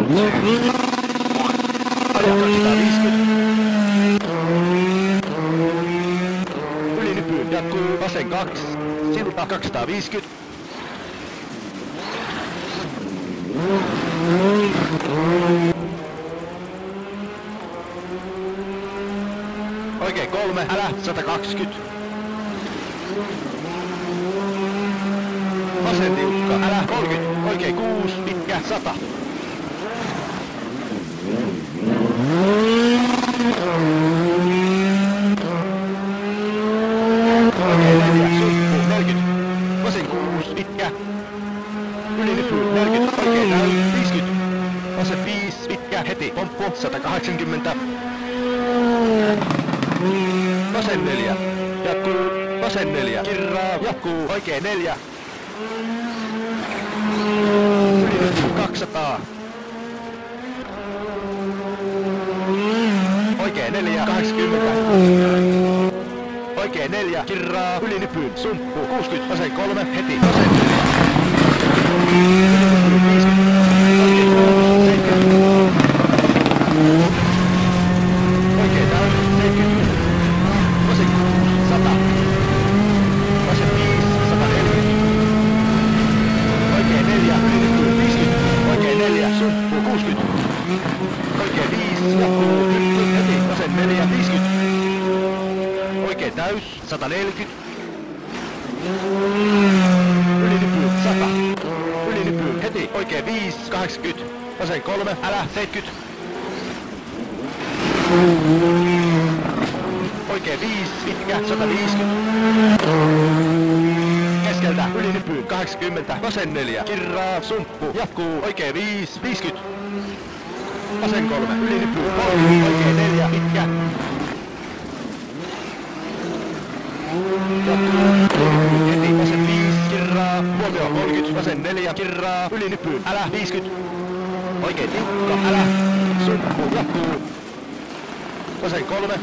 Aja 250. Ylinypyyn jatkuu. Vasen 2. Silta 250. Oikein 3. Älä 120. Vasen tiukka. Älä 30. Oikein 6. Pitkä 100. Oikein 4. Sumppu 40. Vasen 6. Pitkä. Ylinypyy 40. Oikein täys 50. Vasen 5. Pitkä. Heti. Pomppu 180. Vasen 4. Jatkuu. Vasen 4. Kirraa. Jatkuu. Oikein 4. Ylinypyy 200. Oikein 4. 80. Oikein 4. Kirraa. Ylinypyyn. Sumppu. 60. Vasen 3. Heti. Vasen 4. Ylinypyyn 50. Oikein 70. Oikein täys 70. Vasen 6. 100. Vasen 5. 140. Oikein 4. Ylinypyyn 50. Oikein 4. Sumppu. 60. Oikein 5. Jatkuu. Heti. Vasen 4. 50. Oikein täys, 140. Ylinypyy, 100. Ylinypyy, heti. Oikein 5, 80. Vasen 3, älä, 70. Oikein 5, pitkä, 150. Keskeltä, ylinypyy, 80. Vasen 4, kirraa, sumppu, jatkuu. Oikein 5, 50. Vasen 3, ylinypyy, 30. Oikein 4, pitkä. Heti vasen 5, kirraa, huomio 30, vasen 4, kirraa, ylinypyyn, älä 50. Oikein tiukka, älä, sumppu, jatkuu. Vasen 3.